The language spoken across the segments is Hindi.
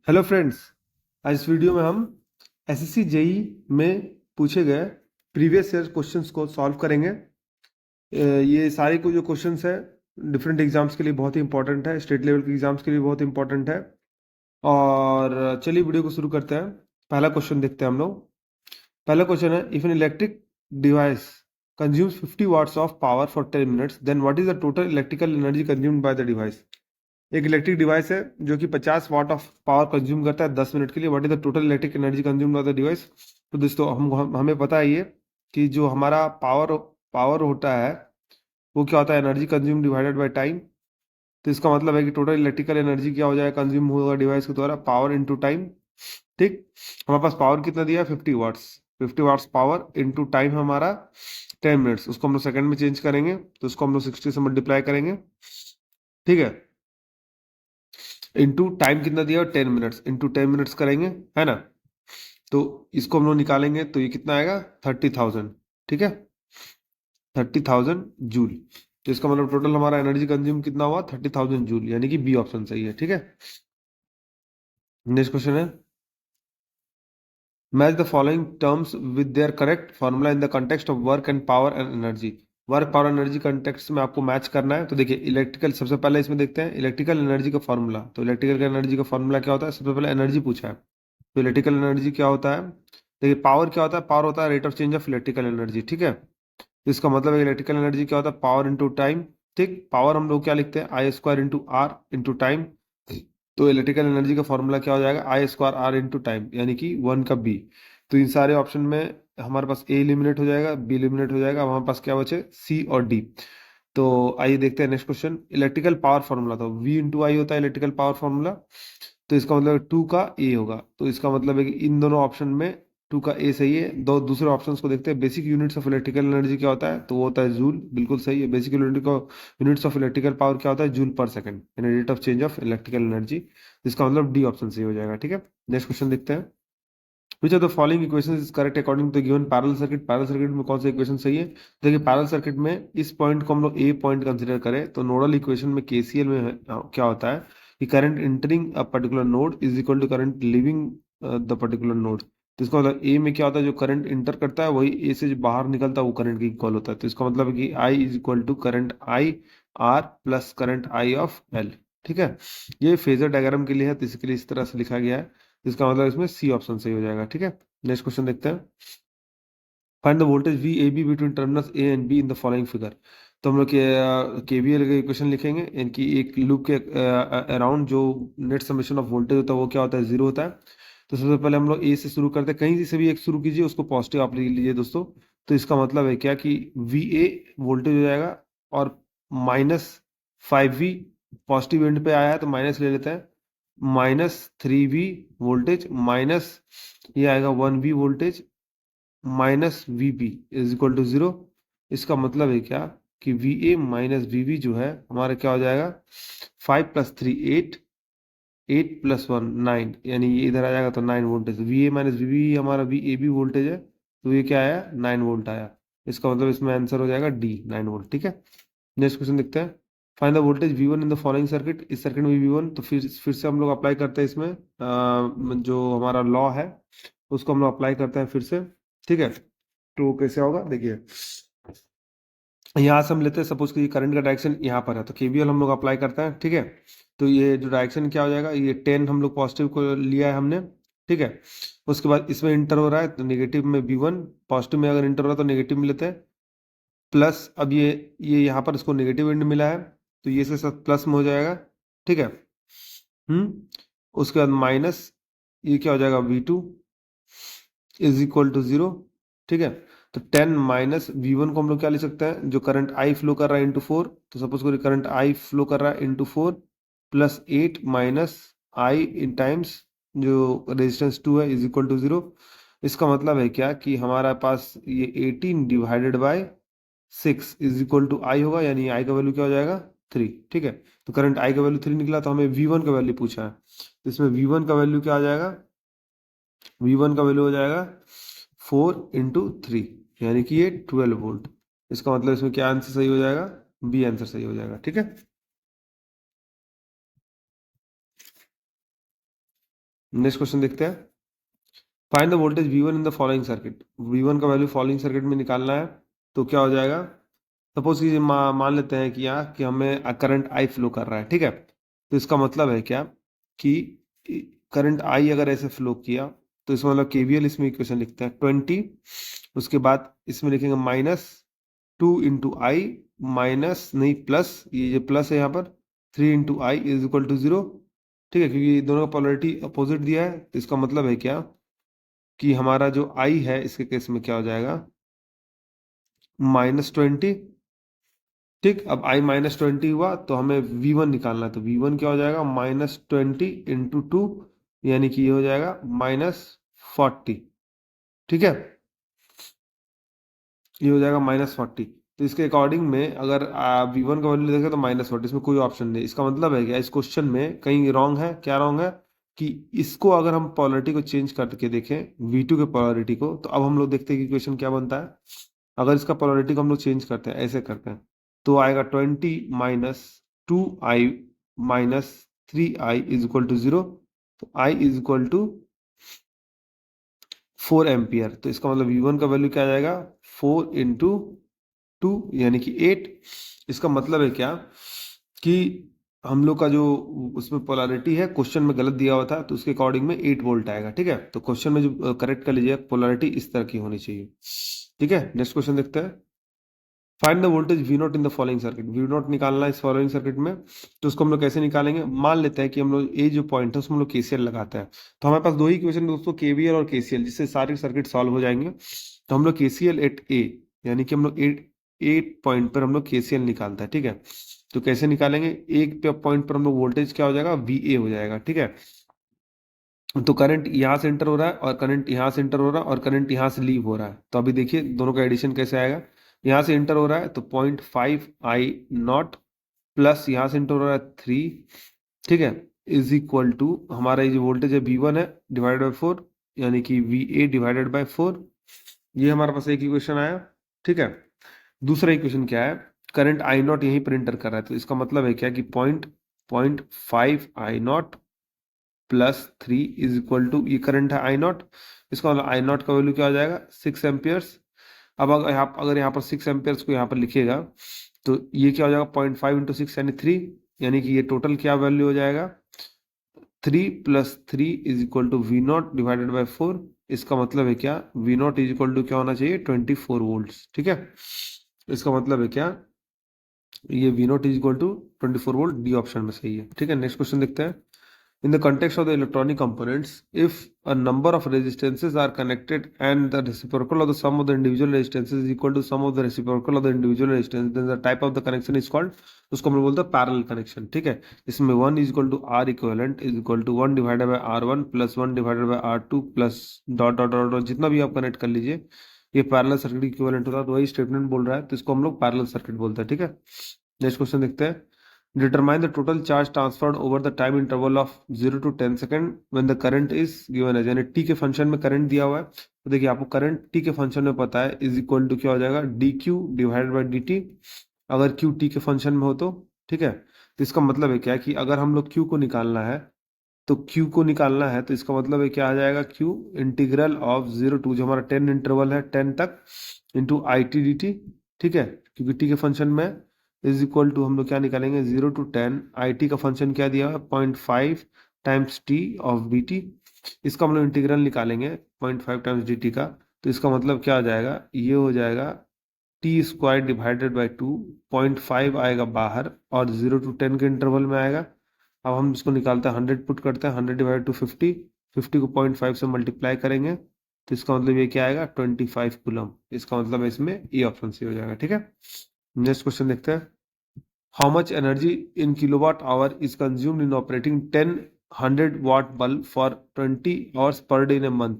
Hello friends. आज इस वीडियो में हम एसएससी जेई में पूछे गए प्रीवियस ईयर क्वेश्चंस को सॉल्व करेंगे। ये सारे को जो क्वेश्चंस है डिफरेंट एग्जाम्स के लिए बहुत ही इंपॉर्टेंट है, स्टेट लेवल के एग्जाम्स के लिए बहुत इंपॉर्टेंट है। और चलिए वीडियो को शुरू करते हैं। पहला क्वेश्चन देखते हैं हम लोग। पहला क्वेश्चन है, if an electric device consumes 50 watts of power for 10 minutes, then what is the total electrical energy consumed by the device. एक इलेक्ट्रिक डिवाइस है जो कि 50 वाट ऑफ पावर कंज्यूम करता है 10 मिनट के लिए। What is the total electric energy consume by the device. तो दोस्तों हमें पता है ये कि जो हमारा पावर पावर होता है वो क्या होता है, energy consume divided by time. तो इसका मतलब है कि टोटल इलेक्ट्रिकल एनर्जी क्या हो जाएगा, कंज्यूम होगा डिवाइस के द्वारा, पावर इनटू टाइम। ठीक, हमारे पास पावर कितना दिया है, 50 watts. 50 watts power into time हमारा 10 मिनट्स। उसको हम लोग सेकंड में चेंज करेंगे तो उसको हम लोग 60 से मल्टीप्लाई करेंगे। ठीक है, इंटू टाइम कितना दिया, 10 मिनट्स, इंटू 10 मिनट्स करेंगे, है ना। तो इसको हम लोग निकालेंगे तो ये कितना आएगा, 30,000। ठीक है, 30,000 जूल। तो इसका मतलब टोटल हमारा एनर्जी कंज्यूम कितना हुआ, 30,000 जूल, यानी कि बी ऑप्शन सही है। ठीक है, नेक्स्ट क्वेश्चन है, match the following terms with their correct formula in the context of work and power and energy. Work power energy context में आपको मैच करना है। तो देखिए इलेक्ट्रिकल, सबसे पहले इसमें देखते हैं इलेक्ट्रिकल एनर्जी का फॉर्मूला। तो इलेक्ट्रिकल एनर्जी का फॉर्मूला क्या होता है, सबसे पहले एनर्जी पूछा है तो इलेक्ट्रिकल एनर्जी क्या होता है। देखिए पावर क्या होता है, पावर होता है rate of change of electrical energy. ठीक है, तो इसका मतलब है इलेक्ट्रिकल एनर्जी क्या होता है, पावर इंटू टाइम। ठीक, पावर हम लोग क्या लिखते हैं, I square into R into time. तो इलेक्ट्रिकल एनर्जी का फॉर्मूला क्या हो जाएगा, I square R into time, यानी कि 1 का बी। तो इन सारे ऑप्शन में हमारे पास ए एलिमिनेट हो जाएगा, बी एलिमिनेट हो जाएगा, हमारे पास क्या बचे, सी और डी। तो आइए देखते हैं next question. Electrical power formula, तो वी इंटू आई होता है इलेक्ट्रिकल पावर फॉर्मूला। तो इसका मतलब 2 का ए होगा। तो इसका मतलब है कि इन दोनों ऑप्शन में 2 का ए सही है। दो दूसरे ऑप्शंस को देखते हैं। Basic units of electrical energy क्या होता है, तो वो होता है जूल, बिल्कुल सही है। Basic units of electrical power क्या होता है, जूल पर सेकंड, यानी rate of change of electrical energy. इसका मतलब डी ऑप्शन सही हो जाएगा। ठीक है, नेक्स्ट क्वेश्चन देखते हैं। Which of the following equations is correct according to given parallel circuit. Parallel circuit में कौन सा इक्वेशन सही है। देखिए पैरेलल सर्किट में इस पॉइंट को हम लोग ए पॉइंट कंसीडर करें तो नोडल इक्वेशन में केसीएल में क्या होता है कि current entering a particular node is equal to current leaving the particular node. तो इसका मतलब ए में क्या होता है, जो करंट इंटर करता है वही ए से जो बाहर निकलता है वो करंट की इक्वल होता है। तो इसका मतलब है कि I is equal to current I R plus current I of L. ठीक है, ये फेजर डायग्राम के लिए है तो इसके लिए इस तरह से लिखा गया है। इसका मतलब इसमें सी ऑप्शन सही हो जाएगा। ठीक है, नेक्स्ट क्वेश्चन देखते हैं। Find the voltage V A be between terminals A and B in the following figure. तो हम लोग केवीएल का इक्वेशन लिखेंगे, यानी एक लूप के अराउंड जो नेट समेशन ऑफ वोल्टेज होता है वो क्या होता है, जीरो होता है। तो सबसे पहले हम लोग ए से शुरू करते हैं, कहीं से भी एक शुरू कीजिए, उसको पॉजिटिव आप लिख लीजिए दोस्तों। तो इसका मतलब है क्या कि वी ए वोल्टेज हो जाएगा और -5V, पॉजिटिव एंड पे आया है तो माइनस ले लेते हैं, -3V वोल्टेज माइनस ये आएगा 1V voltage minus V B is equal to zero. इसका मतलब है क्या कि V A minus V B जो है हमारा क्या हो जाएगा, 5 + 3 8, 8 + 1 9, यानी ये इधर आ जाएगा तो 9 voltage. V A minus V B हमारा वी ए बी वोल्टेज है तो ये क्या आया, 9 वोल्ट आया। इसका मतलब इसमें आंसर हो जाएगा डी, 9 वोल्ट। ठीक है, नेक्स्ट क्वेश्चन देखते हैं। Find the voltage V one in the following circuit. इस सर्किट में वी वन, तो फिर से हम लोग अप्लाई करते हैं इसमें जो हमारा लॉ है उसको हम लोग अप्लाई करते हैं फिर से। ठीक है, तो कैसे होगा देखिए, यहाँ से हम लेते हैं सपोज कि करंट का डायरेक्शन यहाँ पर है तो केवीएल हम लोग अप्लाई करते हैं। ठीक है, तो ये जो डायरेक्शन क्या हो जाएगा, ये 10 हम लोग पॉजिटिव को लिया है हमने। ठीक है, उसके बाद इसमें इंटर हो रहा है तो नेगेटिव में V1, पॉजिटिव में अगर इंटर हो रहा है तो नेगेटिव में लेते हैं। प्लस अब ये यहाँ पर इसको नेगेटिव एंड मिला है तो ये इसके साथ प्लस में हो जाएगा। ठीक है, उसके बाद माइनस, ये क्या हो जाएगा, V2 is equal to zero. ठीक है, तो 10 माइनस V1 को हम लोग क्या ले सकते हैं, जो करंट आई फ्लो कर रहा है इंटू 4। तो सपोज करिए करंट आई फ्लो कर रहा है इंटू 4 प्लस 8 माइनस आई इन टाइम्स जो रेजिस्टेंस 2 है इज इक्वल टू जीरो। इसका मतलब है क्या कि हमारा पास ये 18 divided by 6 is equal to I होगा, यानी आई का वैल्यू क्या हो जाएगा, 3। ठीक है, तो करंट आई का वैल्यू 3 निकला तो हमें V1 का वैल्यू पूछा है। तो इसमें V1 का वैल्यू क्या आ जाएगा, V1 का वैल्यू हो जाएगा 4 × 3, यानी कि ये 12 वोल्ट। इसका मतलब इसमें क्या आंसर सही हो जाएगा, बी आंसर सही हो जाएगा। ठीक है, नेक्स्ट क्वेश्चन देखते हैं। Find the voltage V1 in the following circuit. V1 का वैल्यू फॉलोइंग सर्किट में निकालना है, तो क्या हो जाएगा। सपोज कि मान लेते हैं कि यहाँ कि हमें करंट I फ्लो कर रहा है, ठीक है। तो इसका मतलब है क्या कि करंट I अगर ऐसे फ्लो किया तो इसका मतलब KVL इसमें इक्वेशन लिखते हैं 20, उसके बाद इसमें लिखेंगे -2 × I माइनस नहीं प्लस, ये जो प्लस है यहाँ पर 3 × I इज इक्वल टू 0, ठीक है, क्योंकि दोनों का पोलरिटी अपोजिट दिया है। तो इसका मतलब है क्या कि हमारा जो I है इसके केस में क्या हो जाएगा, -20। ठीक, अब I -20 हुआ तो हमें V1 निकालना है, तो V1 क्या हो जाएगा, -20 × 2, यानी कि ये हो जाएगा -40। ठीक है, ये हो जाएगा -40। तो इसके अकॉर्डिंग में अगर V1 का वैल्यू देखें तो -40, इसमें कोई ऑप्शन नहीं। इसका मतलब है क्या, इस क्वेश्चन में कहीं रॉन्ग है। क्या रॉन्ग है कि इसको अगर हम पोलरिटी को चेंज करके देखें V2 के पोलरिटी को, तो अब हम लोग देखते हैं कि क्वेश्चन क्या बनता है। अगर इसका पोलरिटी को हम लोग चेंज करते हैं, ऐसे करते हैं, तो आएगा 20 -2I -3I is equal to 0। तो I is equal to 4 ampere. तो इसका मतलब V1 का वैल्यू क्या आ जाएगा, 4 × 2 यानी कि 8। इसका मतलब है क्या कि हम लोग का जो उसमें पोलरिटी है क्वेश्चन में गलत दिया हुआ था, तो उसके अकॉर्डिंग में 8 वोल्ट आएगा। ठीक है, तो क्वेश्चन में जो करेक्ट कर लीजिए, पोलरिटी इस तरह की होनी चाहिए। ठीक है, नेक्स्ट क्वेश्चन देखते हैं। Find the voltage V0 in the following circuit. V0 निकालना है इस फॉलोइंग सर्किट में, तो उसको हम लोग कैसे निकालेंगे। मान लेते हैं कि हम लोग ये जो पॉइंट है उसमें हम लोग KCL लगाते हैं, तो हमारे पास दो ही इक्वेशन दोस्तों, KVL और KCL, जिससे सारे सर्किट सॉल्व हो जाएंगे। तो हम लोग KCL एट A, यानी कि हम लोग 8 पॉइंट पर हम लोग KCL निकालते हैं। ठीक है, तो कैसे निकालेंगे, एक पॉइंट पर हम लोग वोल्टेज क्या हो जाएगा, VA हो जाएगा। ठीक है, तो करंट यहाँ से एंटर हो रहा है और करंट यहाँ से एंटर हो रहा है और करंट यहाँ से लीव हो रहा है। तो अभी देखिए दोनों का एडिशन कैसे आएगा। यहाँ से एंटर हो रहा है तो 0.5I0 प्लस यहाँ से एंटर हो रहा है 3, ठीक है, इज इक्वल टू हमारा ये जो वोल्टेज है V1 है डिवाइडेड बाई 4, यानी कि VA डिवाइडेड बाई 4। ये हमारे पास एक इक्वेशन आया। ठीक है, दूसरा इक्वेशन क्या है, करंट I0 यहीं पर एंटर कर रहा है, तो इसका मतलब है क्या कि 0.5I0 +3 इज इक्वल टू, ये करंट है I0, इसका मतलब I0 का वैल्यू क्या हो जाएगा, 6 एम्पियर्स। अब अगर यहाँ पर 6 एम्पियर्स को यहाँ पर लिखिएगा तो ये क्या हो जाएगा, 0.5 × 6 यानी 3, यानी कि ये टोटल क्या वैल्यू हो जाएगा, 3 + 3 is equal to V0 divided by 4। इसका मतलब है क्या, V0 इज इक्वल टू क्या होना चाहिए, 24 वोल्ट्स। ठीक है, इसका मतलब है क्या, ये V0 is equal to 24 volt, D option में सही है। ठीक है, नेक्स्ट क्वेश्चन देखते हैं। In the context of the electronic components, if a number of resistances are connected and the reciprocal of the sum of the individual resistances is equal to sum of the reciprocal of the individual resistance, then the type of the connection is called, उसको हम लोग बोलते हैं पैरेलल कनेक्शन। ठीक है, इसमें 1 is equal to R equivalent is equal to 1 divided by R1 plus 1 divided by R2 plus dot dot dot dot, जितना भी आप कनेक्ट कर लीजिए ये पैरेलल सर्किट इक्विवेलेंट होता है। तो वही स्टेटमेंट बोल रहा है, तो इसको हम लोग पैरेलल सर्किट बोलते हैं। ठीक है, नेक्स्ट क्वेश्चन देखते हैं। Determine the total charge transferred over the time interval of 0 to 10 second when the current is given as, यानी t के फंक्शन में करंट दिया हुआ है। तो देखिए आपको करंट t के फंक्शन में पता है, इज इक्वल टू क्या हो जाएगा, dq डिवाइडेड बाई dt, अगर q t के फंक्शन में हो तो। ठीक है, तो इसका मतलब है क्या कि अगर हम लोग q को निकालना है, तो q को निकालना है तो इसका मतलब है क्या आ जाएगा, q इंटीग्रल ऑफ 0 टू, जो हमारा 10 इंटरवल है 10 तक, इंटू IT dt। ठीक है, क्योंकि t के फंक्शन में इज इक्वल टू हम लोग क्या निकालेंगे, 0 to 10, IT का फंक्शन क्या दिया है, 0.5 टाइम्स t ऑफ dt। इसका हम लोग इंटीग्रल निकालेंगे 0.5 टाइम्स dt का, तो इसका मतलब क्या आ जाएगा, ये हो जाएगा t² डिवाइडेड बाई 2, 0.5 आएगा बाहर और 0 to 10 के इंटरवल में आएगा। अब हम इसको निकालते हैं, 100 पुट करते हैं, 100 डिवाइड टू 50, 50 को 0.5 से मल्टीप्लाई करेंगे, तो इसका मतलब ये क्या आएगा, 25 कूलम। इसका मतलब है इसमें ए ऑप्शन सी हो जाएगा। ठीक है, नेक्स्ट क्वेश्चन देखते हैं। How much energy in kilowatt hour is consumed in operating 10 100 watt bulb for 20 hours per day in a month,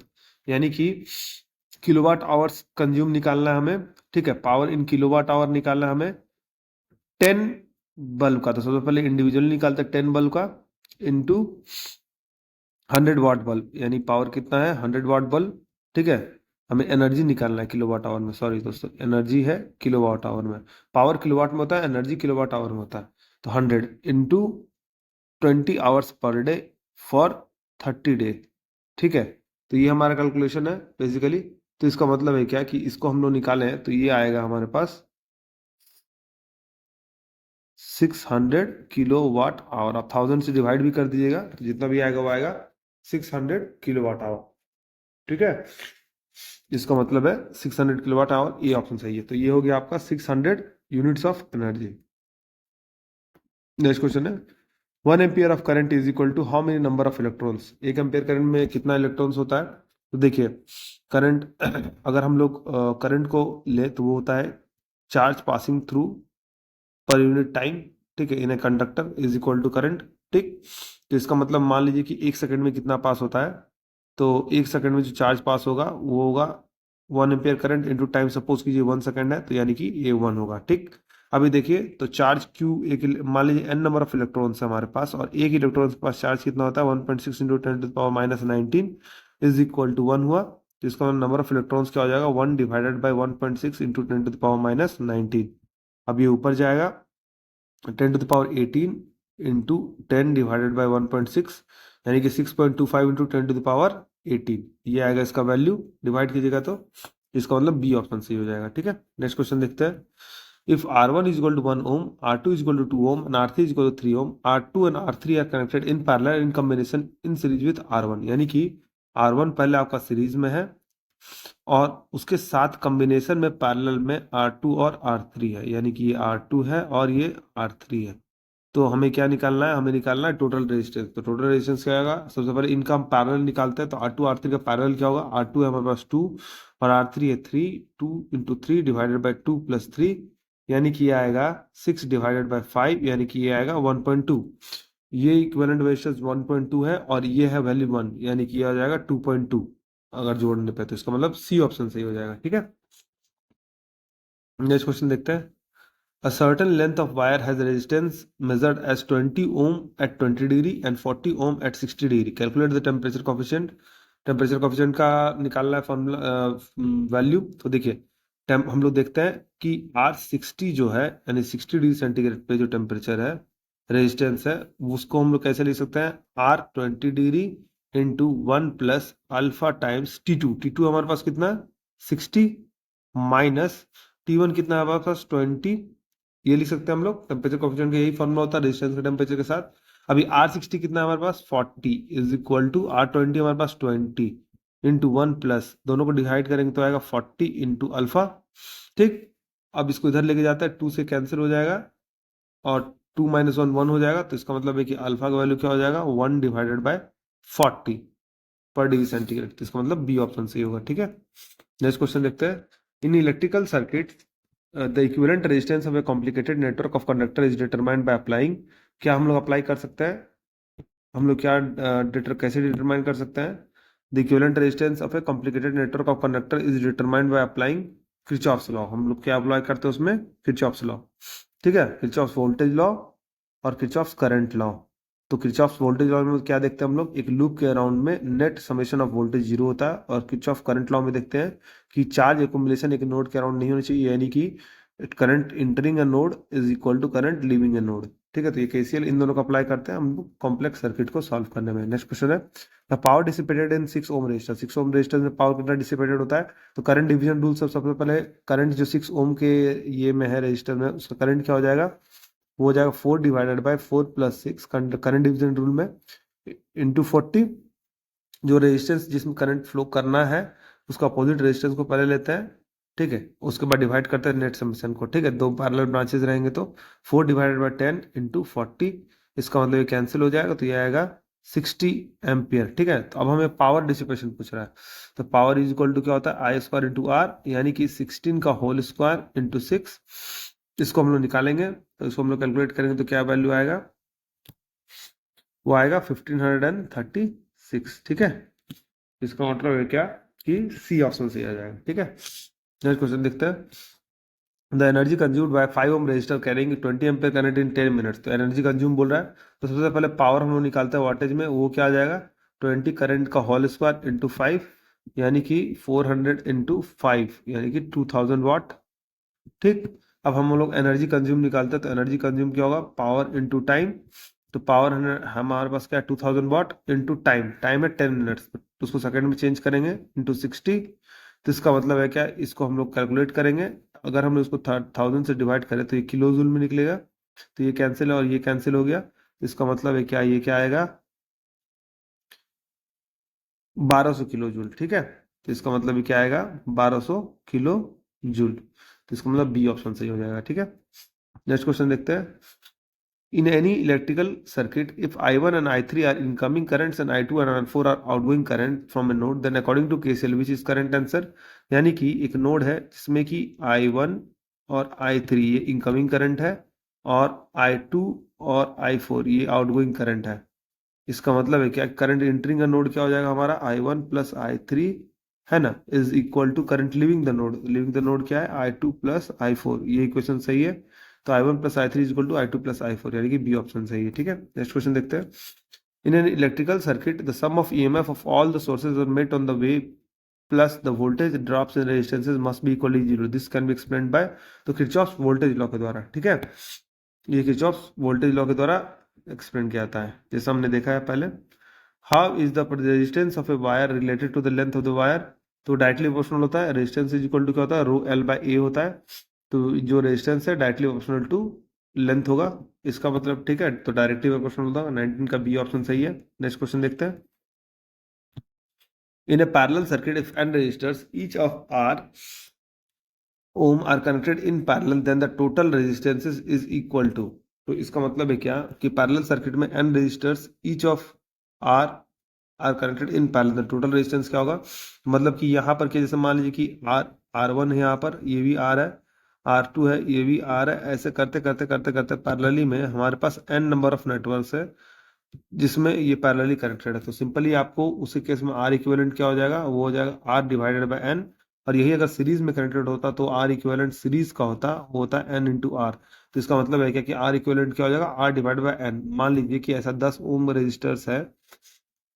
यानी कि किलोवाट आवर्स कंज्यूम निकालना है हमें। ठीक है, पावर इन किलोवाट आवर निकालना है हमें 10 बल्ब का। तो सबसे पहले इंडिविजुअली निकालते हैं 10 बल्ब का इंटू 100 वाट बल्ब, यानी पावर कितना है, 100 वाट बल्ब। ठीक है, हमें एनर्जी निकालना है किलोवाट आवर में, सॉरी दोस्तों, एनर्जी है किलोवाट आवर में, पावर किलोवाट में होता है, एनर्जी किलोवाट आवर में होता है। तो 100 into 20 hours per day for 30 day. ठीक है, तो ये हमारा कैलकुलेशन है बेसिकली। तो इसका मतलब है क्या कि इसको हम लोग निकालें तो ये आएगा हमारे पास 600 kWh। आप 1000 से डिवाइड भी कर दीजिएगा तो जितना भी आएगा वो आएगा 600 kWh। ठीक है, इसका मतलब है 600 kWh, ये ऑप्शन सही है। तो ये हो गया आपका 600 units of energy. Next question है 1 ampere of current is equal to how many number of electrons. 1 ampere current में कितना इलेक्ट्रॉन्स होता है? तो देखिए, करंट अगर हम लोग करंट को ले तो वो होता है चार्ज पासिंग थ्रू पर यूनिट टाइम। ठीक है, in a conductor is equal to current. ठीक, तो इसका मतलब मान लीजिए कि 1 सेकंड में कितना पास होता है। तो 1 सेकंड में जो चार्ज पास होगा वो होगा 1 ampere current into time. Suppose कीजिए 1 सेकंड है तो यानी कि ये 1 होगा। ठीक, अभी देखिए तो चार्ज क्यू एक मान लीजिए n नंबर ऑफ इलेक्ट्रॉन्स है हमारे पास, और एक इलेक्ट्रॉन के पास चार्ज कितना होता है 1.6 इंटू 10⁻⁹ इज इक्वल टू 1 हुआ। तो इसका नंबर ऑफ इलेक्ट्रॉन्स क्या हो जाएगा 1 डिवाइडेड बाई 1.6 इंटू 10⁻⁹। अब ये ऊपर जाएगा 10⁻18 इंटू 10 डिवाइडेड बाई 1.6, यानी कि 6.25 इंटू 10⁻18 ये आएगा इसका वैल्यू। डिवाइड कीजिएगा तो इसका मतलब बी ऑप्शन सही हो जाएगा। ठीक है, नेक्स्ट क्वेश्चन देखते हैं। If R1 is equal to 1 ohm, R2 is equal to 2 ohm, and R3 is equal to 3 ohm, R2 and R3 are connected in parallel in combination in series with R1। यानी कि R1 पहले आपका सीरीज में है और उसके साथ कॉम्बिनेशन में पैरेलल में R2 और R3 है, यानी कि ये R2 है और ये R3 है। तो हमें क्या निकालना है? हमें निकालना है टोटल रेजिस्टेंस। तो टोटल रेजिस्टेंस क्या आएगा? सबसे पहले इनका हम पैरेलल निकालते हैं। तो R2 R3 का पैरेलल क्या होगा? R2 है हमारे पास 2 और R3 है 3। 2 इंटू 3 डिवाइडेड बाई 2 प्लस 3, यानी कि ये आएगा 6 डिवाइडेड बाई 5, यानी कि ये आएगा 1.2। ये इक्विवेलेंट रेजिस्टेंस 1.2 है और ये है वैल्यू 1, यानी कि ये आ जाएगा 2.2 अगर जोड़ने पे। तो इसका मतलब सी ऑप्शन सही हो जाएगा। ठीक है, नेक्स्ट क्वेश्चन देखते हैं। A certain length of wire has a resistance measured as 20 ohm at 20 degree and 40 ohm at 60 degree. Calculate the temperature coefficient। Temperature coefficient का निकालना है फॉर्मूला वैल्यू। तो देखिए हम लोग देखते हैं कि R60 जो है यानी 60 डिग्री सेंटीग्रेड पे जो टेम्परेचर है, रेजिस्टेंस है, उसको हम लोग कैसे लिख सकते हैं? R20 degree into 1 plus alpha times T2। T2 हमारे पास कितना है 60 माइनस T1 कितना है हमारे पास 20। ये लिख सकते हैं हम लोग। टेम्परेचर कोफिशिएंट का यही फॉर्मूला होता है रेजिस्टेंस के टेम्परेचर के साथ। अभी R60 कितना है हमारे पास 40 इज इक्वल टू R20 हमारे पास 20 इंटू 1 प्लस, दोनों को डिवाइड करेंगे तो आएगा 40 इंटू अल्फा। ठीक, अब इसको इधर लेके जाता है 2 से कैंसिल हो जाएगा और 2 माइनस 1 1 हो जाएगा। तो इसका मतलब है कि अल्फा का वैल्यू क्या हो जाएगा 1 डिवाइडेड बाय 40 पर डिग्री सेंटीग्रेड। तो इसका मतलब बी ऑप्शन सही होगा। ठीक है, नेक्स्ट क्वेश्चन देखते हैं। In electrical circuit the equivalent resistance of A complicated network of conductor is determined by applying. क्या हम लोग अप्लाई कर सकते हैं? हम लोग क्या कैसे डिटरमाइन कर सकते हैं? The equivalent resistance of A complicated network of conductor is determined by applying Kirchhoff's law. हम लोग क्या अप्लाई करते हैं उसमें? Kirchhoff's law. ठीक है, किरचॉफ्स वोल्टेज लॉ और किरचॉफ्स करंट लॉ। तो किरचॉफ्स वोल्टेज लॉ में क्या देखते हैं हम लोग? एक लूप के अराउंड में net summation of voltage zero होता है। और किरचॉफ करंट लॉ में देखते हैं कि चार्ज एकुमुलेशन एक नोड के अराउंड नहीं होनी चाहिए, यानी कि current entering a node is equal to current leaving a node. ठीक है, तो ये केसीएल इन दोनों को अप्लाई करते हैं हम लोग कॉम्प्लेक्स सर्किट को सॉल्व करने में। नेक्स्ट क्वेश्चन है the power dissipated in 6 ohm resistor. 6 ohm resistor में पावर कितना डिसिपेटेड होता है? तो करंट डिवीजन रूल सबसे पहले करंट जो 6 ओम के ये में है रेजिस्टर में, उसका करंट क्या हो जाएगा? वो हो जाएगा 4 divided by 4 plus 6 current division rule में इंटू 40। जो रेजिस्टेंस जिसमें करंट फ्लो करना है उसका अपोजिट रेजिस्टेंस को पहले लेते हैं। ठीक है, उसके बाद डिवाइड करते हैं नेट समेशन को। ठीक है, दो पैरेलल ब्रांचेस रहेंगे तो 4 डिवाइडेड बाय 10 इंटू 40, इसका मतलब ये कैंसिल हो जाएगा तो ये आएगा 60 एम्पियर। ठीक है, तो अब हमें पावर डिसिपेशन पूछ रहा है। तो पावर इज इक्वल टू क्या होता है? आई स्क्वायर इंटू आर, यानी कि 16 का होल स्क्वायर इंटू 6। इसको हम लोग निकालेंगे तो इसको हम लोग कैलकुलेट करेंगे तो क्या वैल्यू आएगा? वो आएगा 1536। ठीक है, इसका मतलब है क्या कि सी ऑप्शन सही आ जाएगा। ठीक है, नेक्स्ट क्वेश्चन देखते हैं। The energy consumed by 5 ohm resistor carrying 20 ampere current in 10 minutes. तो एनर्जी कंज्यूम बोल रहा है, तो सबसे पहले पावर हम लोग निकालते हैं वाटेज में। वो क्या आ जाएगा 20 करंट का होल स्क्वायर इंटू 5, यानी कि 400 इंटू 5, यानी कि 2000 वाट। ठीक, अब हम लोग एनर्जी कंज्यूम निकालते हैं तो एनर्जी कंज्यूम क्या होगा? Power into time. तो पावर हमारे पास क्या है 2000 वाट इंटू टाइम, टाइम है 10 मिनट्स, तो उसको सेकंड में चेंज करेंगे इंटू 60। तो इसका मतलब है क्या, इसको हम लोग कैलकुलेट करेंगे। अगर हमने उसको 1000 से डिवाइड करें तो ये किलो जूल में निकलेगा, तो ये कैंसिल है और ये कैंसिल हो गया। तो इसका मतलब है क्या, ये क्या आएगा 1200 किलो जूल, ठीक है। तो इसका मतलब ये क्या आएगा 1200 किलो जूल। तो इसका मतलब बी ऑप्शन सही हो जाएगा, ठीक है। नेक्स्ट क्वेश्चन देखते हैं। In any electrical circuit, if I1 and I3 are incoming currents and I2 and I4 are outgoing current from a node, then according to KCL, which is current answer? यानी कि एक नोड है जिसमें कि I1 और I3 ये इनकमिंग करंट है और I2 और I4 ये आउटगोइंग करंट है। इसका मतलब है क्या, करंट एंटरिंग का नोड क्या हो जाएगा हमारा I1 प्लस I3, है ना, is equal to current leaving the node. Leaving the node क्या है I2 प्लस I4, ये इक्वेशन सही है। तो I1 plus I3 is equal to I2 plus I4, यानी कि बी ऑप्शन सही है, ठीक है। नेक्स्ट क्वेश्चन देखते हैं। In an electrical circuit the sum of EMF of all the sources are met on the way plus the voltage drops in resistances must be equally zero, this can be explained by, तो किरचॉफ्स वोल्टेज लॉ के द्वारा, ठीक है। ये किरचॉफ्स वोल्टेज लॉ के द्वारा एक्सप्लेन किया जाता है, जैसा हमने देखा है पहले। How is the resistance of a wire related to the length of the wire, तो डायरेक्टली प्रोपोर्शनल होता है। रेजिस्टेंस इज इक्वल टू क्या होता है, रो एल बाई ए होता है। तो जो रेजिस्टेंस है डायरेक्टली प्रोपोर्शनल टू लेंथ होगा, इसका मतलब, ठीक है। तो डायरेक्टली प्रोपोर्शनल होगा, 19 का बी ऑप्शन सही है। नेक्स्ट क्वेश्चन देखते हैं। In a parallel circuit if n resistors each of R ohm are connected in parallel then the total resistances is equal to, तो इसका मतलब है क्या कि पैरेलल सर्किट में n resistors each of R are connected in parallel, total resistance क्या होगा, मतलब कि यहाँ पर क्या, जैसे मान लीजिए कि R1 है, यहाँ पर ये भी R है, R2 है, ये भी R है, ऐसे करते करते करते करते पैरेलली में हमारे पास n नंबर ऑफ नेटवर्क्स है जिसमें ये पैरेलली कनेक्टेड है। तो सिंपली आपको उसी केस में R इक्विवेलेंट क्या हो जाएगा, वो हो जाएगा R डिवाइडेड बाय n। और यही अगर सीरीज में कनेक्टेड होता तो R इक्विवेलेंट सीरीज का होता, वो होता है n इंटू आर। तो इसका मतलब है क्या कि R इक्विवेलेंट क्या हो जाएगा, R डिवाइडेड बाय n। मान लीजिए कि ऐसा 10 ओम रेजिस्टर्स है,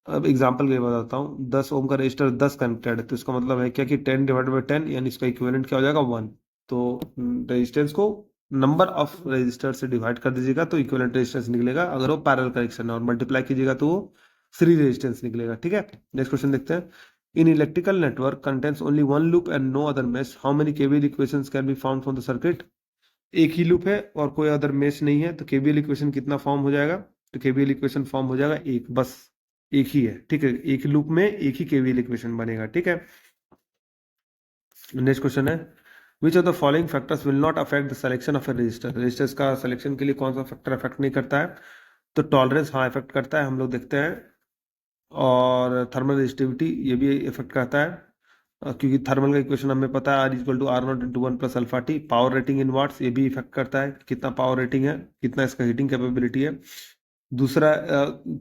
अब एग्जांपल के लिए बताता हूँ, 10 ओम का रजिस्टर 10 कनेक्टेड है, तो इसका मतलब है क्या कि 10 डिवाइडेड बाई 10, यानी इसका इक्विवेलेंट क्या हो जाएगा 1। तो रेजिस्टेंस को नंबर ऑफ रेजिस्टर से डिवाइड कर दीजिएगा तो इक्विवेलेंट रेजिस्टेंस निकलेगा, अगर वो पैरेलल कनेक्शन है, और मल्टीप्लाई कीजिएगा तो वो सीरीज रेजिस्टेंस निकलेगा, ठीक है। नेक्स्ट क्वेश्चन देखते हैं। In electrical network contains only one loop and no other mesh, how many KVL equations can be found from the circuit. एक ही लूप है और कोई अदर मेश नहीं है, तो केवीएल इक्वेशन कितना फॉर्म हो जाएगा, तो केवीएल इक्वेशन फॉर्म हो जाएगा एक, बस एक ही है, ठीक है। एक लूप में एक ही केवीएल इक्वेशन बनेगा, ठीक है। नेक्स्ट क्वेश्चन है, which of the following factors will not affect the selection of a resistor, resistors का सिलेक्शन के लिए कौन सा फैक्टर अफेक्ट नहीं करता है, तो टॉलरेंस हाँ इफेक्ट करता है, हम लोग देखते हैं। और थर्मल रेजिस्टिविटी ये भी इफेक्ट करता है, क्योंकि थर्मल का इक्वेशन हमें पता है, R equal to R not into one plus alpha T. Power rating in watts ये भी इफेक्ट करता है, कितना पावर रेटिंग है, कितना इसका हीटिंग कैपेबिलिटी है। दूसरा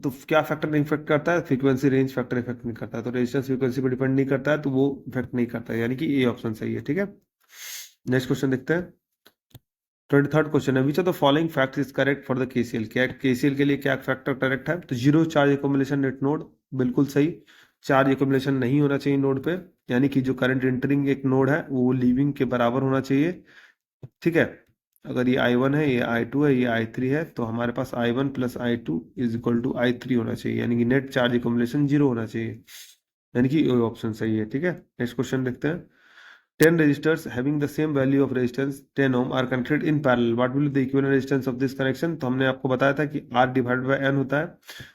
तो क्या फैक्टर नहीं इफेक्ट करता है, फ्रीक्वेंसी रेंज फैक्टर इफेक्ट नहीं करता है, तो रेजिस्टेंस फ्रीक्वेंसी पर डिपेंड नहीं करता है, तो वो इफेक्ट नहीं करता है, यानी कि ए ऑप्शन सही है, ठीक है। नेक्स्ट क्वेश्चन देखते हैं। 23rd क्वेश्चन है, which of the following fact is correct for the KCL, क्या केसीएल के लिए क्या फैक्टर करेक्ट है, तो zero charge accumulation net node, बिल्कुल सही। चार्ज एकोमुलेशन नहीं होना चाहिए नोड पे, यानी कि जो करंट एंटरिंग एक नोड है वो लीविंग के बराबर होना चाहिए, ठीक है। अगर ये I1 है, ये I2 है, ये I3 है, तो हमारे पास I1 plus I2 is equal to I3 होना चाहिए, यानी कि नेट चार्ज एकोमुलेशन जीरो होना चाहिए, यानी कि ऑप्शन सही है, ठीक है। नेक्स्ट क्वेश्चन देखते हैं। 10 resistors having the same value of resistance 10 ohm are connected in parallel, what will be the equivalent resistance of this connection, तो हमने आपको बताया था कि R डिवाइड बाय n होता है,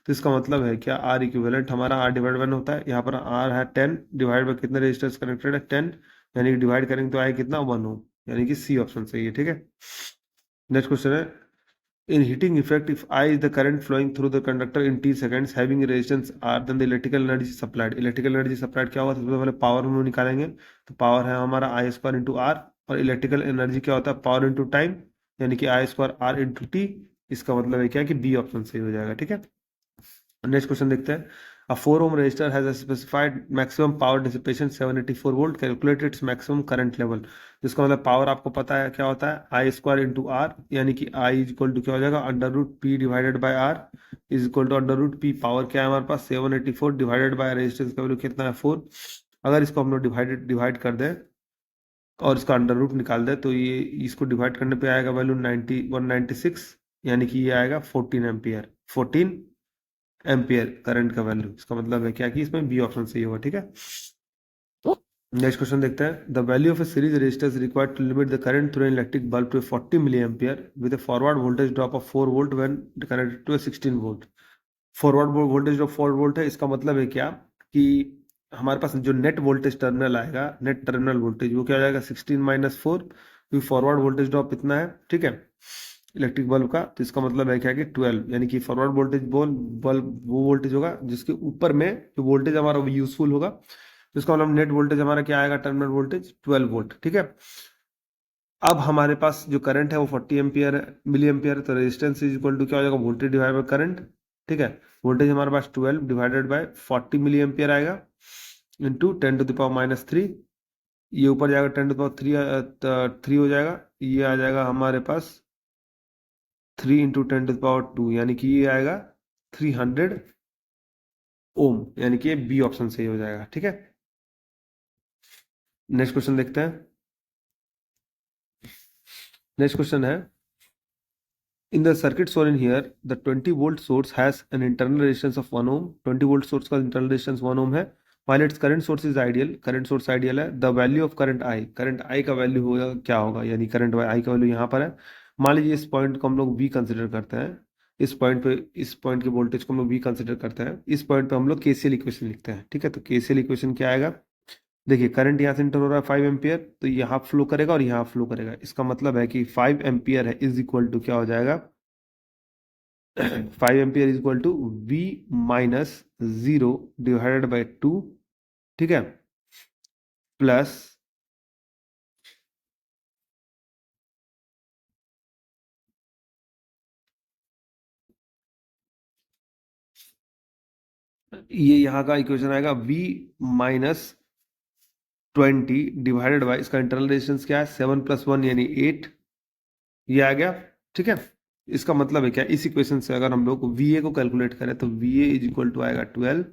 तो इसका मतलब है क्या, R इक्विवेलेंट हमारा R डिवाइड बाय n होता है, यहाँ पर R है 10 डिवाइड बाय कितने रेजिस्टर्स कनेक्टेड है 10, यानी कि डिवाइड करेंगे तो आए कितना 1 ओम, यानी कि सी ऑप्शन सही है, ठीक है। नेक्स्ट क्वेश्चन है, in heating effect, if I is the current flowing through the conductor in t seconds having a resistance R, then the electrical energy supplied, electrical energy supplied क्या होगा, सबसे पहले पावर हम लोग निकालेंगे, तो पावर है हमारा I स्क्वायर इंटू आर, और इलेक्ट्रिकल एनर्जी क्या होता है, पावर इंटू टाइम, यानी कि I square R into T. इसका मतलब है क्या कि बी ऑप्शन सही हो जाएगा, ठीक है। नेक्स्ट क्वेश्चन देखते हैं। A 4 ohm resistor has a specified maximum power dissipation 784 volt. Calculate its maximum current level. जिसका मतलब पावर आपको पता है क्या होता है, आई स्क्वायर इंटू आर, यानी कि आई इज इक्वल टू क्या हो जाएगा, under root P divided by R is equal to under root P. Power क्या है हमारे पास 784 डिवाइडेड बाय रेजिस्टेंस का वैल्यू कितना है 4। अगर इसको हम लोग डिवाइड कर दें और इसका अंडर रूट निकाल दें तो ये इसको डिवाइड करने पे आएगा वैल्यू 90 196, यानी कि ये आएगा 14 एम्पियर। 14 एम्पियर करंट का वैल्यू। इसका मतलब है क्या कि इसमें बी ऑप्शन सही होगा। ठीक है, नेक्स्ट क्वेश्चन देखते हैं। The value of a series resistors required to limit the current through an electric bulb to 40 milli ampere with a forward voltage drop of 4 volt when connected to a 16 volt. Forward voltage drop 4 volt है, इसका मतलब है क्या कि हमारे पास जो नेट वोल्टेज टर्मिनल आएगा, नेट टर्मिनल वोल्टेज वो क्या हो जाएगा 16 माइनस 4, क्योंकि फॉरवर्ड वोल्टेज ड्रॉप इतना है। ठीक है, इलेक्ट्रिक बल्ब का, तो इसका मतलब है क्या कि 12, यानी कि फॉरवर्ड वोल्टेज बल्ब वो वोल्टेज होगा जिसके ऊपर में जो वोल्टेज हमारा यूजफुल होगा, जिसका मतलब नेट वोल्टेज हमारा क्या आएगा, टर्मिनल वोल्टेज 12 वोल्ट। ठीक है, अब हमारे पास जो करंट है वो 40 एम्पियर है, मिली एम्पियर है, तो रेजिस्टेंस इज इक्वल टू क्या हो जाएगा, वोल्टेज डिवाइड बाय करंट। ठीक है, वोल्टेज हमारे पास 12 डिवाइडेड बाय 40 मिली एम्पियर आएगा into 10 to the power minus 3। ये ऊपर जाएगा 10 टू द पावर 3 हो जाएगा, ये आ जाएगा हमारे पास 3 इंटू 10 टू द पावर 2, यानी कि ये आएगा 300 ओम, यानी कि ये बी ऑप्शन सही हो जाएगा। ठीक है, नेक्स्ट क्वेश्चन देखते हैं। नेक्स्ट क्वेश्चन है, in the circuit shown in here, the 20 volt source has an internal resistance of 1 ohm. 20 volt source का internal resistance 1 ohm है, while its current source is ideal, current source ideal है। the value of current I, current I का वैल्यू होगा क्या होगा, यानी current I का वैल्यू यहाँ पर है। मान लीजिए इस पॉइंट को हम लोग V कंसिडर करते हैं, इस पॉइंट पे, इस पॉइंट के वोल्टेज को हम लोग V कंसिडर करते हैं, इस पॉइंट पे हम लोग KCL इक्वेशन लिखते हैं। ठीक है, तो KCL इक्वेशन क्या आएगा, देखिए करंट यहाँ से इंटर हो रहा है 5 एम्पियर, तो यहाँ फ्लो करेगा और यहाँ फ्लो करेगा, इसका मतलब है कि 5 एम्पियर है इज इक्वल टू क्या हो जाएगा, 5 ampere is equal to V minus 0 divided by 2। ठीक है, प्लस ये यहाँ का इक्वेशन आएगा V माइनस 20 डिवाइडेड बाई, इसका इंटरनल रेजिस्टेंस क्या है 7 प्लस 1 यानी 8, ये आ गया। ठीक है, इसका मतलब है क्या, इस इक्वेशन से अगर हम लोग VA को कैलकुलेट करें तो VA इज इक्वल टू आएगा 12।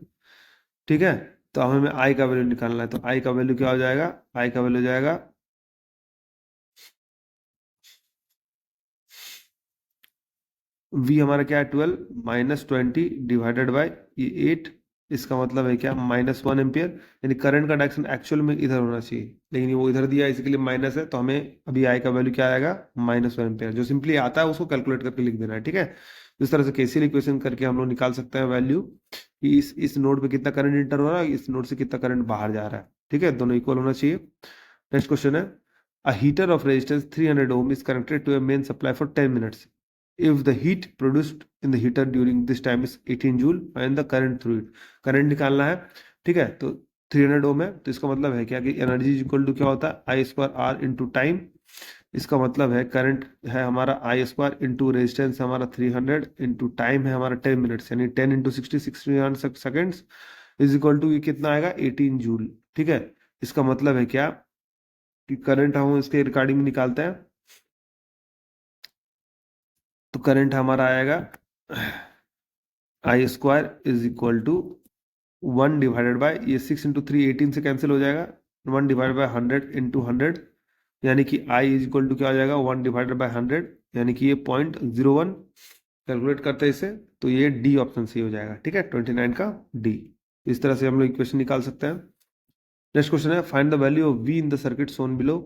ठीक है, तो अब हमें I का वैल्यू निकालना है, तो I का वैल्यू क्या हो जाएगा, I का वैल्यू हो जाएगा V हमारा क्या है 12 माइनस 20 डिवाइडेड बाई ये 8, इसका मतलब है क्या -1 एम्पियर, यानी करंट का डायरेक्शन एक्चुअल में इधर होना चाहिए, लेकिन वो इधर दिया है इसके लिए माइनस है, तो हमें अभी आई का वैल्यू क्या आएगा -1 एम्पियर, जो सिंपली आता है उसको कैलकुलेट करके लिख देना है। ठीक है, इस तरह से केसीएल इक्वेशन करके हम लोग निकाल सकते हैं वैल्यू कि इस नोड पे कितना करंट इंटर हो रहा है, इस नोड से कितना करंट बाहर जा रहा है। ठीक है, दोनों इक्वल होना चाहिए। नेक्स्ट क्वेश्चन है, a heater of resistance 300 ohm is connected to a main supply for 10 minutes. If the heat produced in the heater during this time is 18 joule, find the current through it. Current निकालना है। ठीक है, तो 300 ओम है, तो इसका मतलब है क्या कि एनर्जी इक्वल टू क्या होता है आई स्क्वायर आर इंटू टाइम। इसका मतलब है करंट है हमारा आई स्क्वायर इंटू रेजिस्टेंस हमारा 300 इंटू टाइम है हमारा 10 मिनट्स, यानी 10 into 60 seconds is equal to ये कितना आएगा 18 जूल। ठीक है, इसका मतलब है क्या कि करंट हम इसके रिगार्डिंग में निकालते हैं, तो करंट हमारा आएगा I square is equal to 1 divided by ये 6 इंटू 3 18 से कैंसिल हो जाएगा, 1 डिवाइडेड बाय 100 इंटू 100, यानी कि आई इज इक्वल टू क्या हो जाएगा 1 डिवाइडेड बाय 100, यानी कि ये 0.01 कैलकुलेट करते हैं इसे, तो ये डी ऑप्शन सही हो जाएगा। ठीक है, 29 का डी। इस तरह से हम लोग इक्वेशन निकाल सकते हैं। नेक्स्ट क्वेश्चन है, find the value of V in the circuit shown below.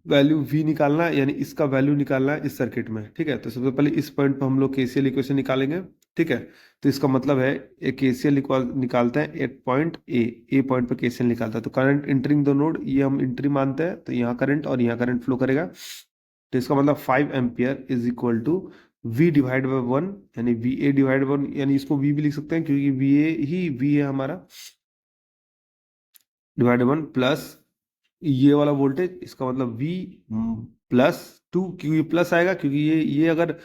Value V निकालना है, यानी इसका वैल्यू निकालना है इस सर्किट में। ठीक है, तो सबसे पहले इस पॉइंट पर हम लोग केसीएल इक्वेशन निकालेंगे। ठीक है, तो इसका मतलब है एक केसीएल निकालते हैं एट पॉइंट ए पॉइंट पर केसीएल निकालता है, तो करंट इंटरिंग द नोड ये हम इंट्री मानते हैं, तो यहाँ करंट और यहाँ करंट फ्लो करेगा, तो इसका मतलब 5 ampere is equal to V divide by 1, यानी VA डिवाइड बाई 1, यानी इसको V भी लिख सकते हैं क्योंकि VA ही V है हमारा, डिवाइड 1 प्लस ये वाला वोल्टेज, इसका मतलब V प्लस 2, क्योंकि प्लस आएगा क्योंकि ये अगर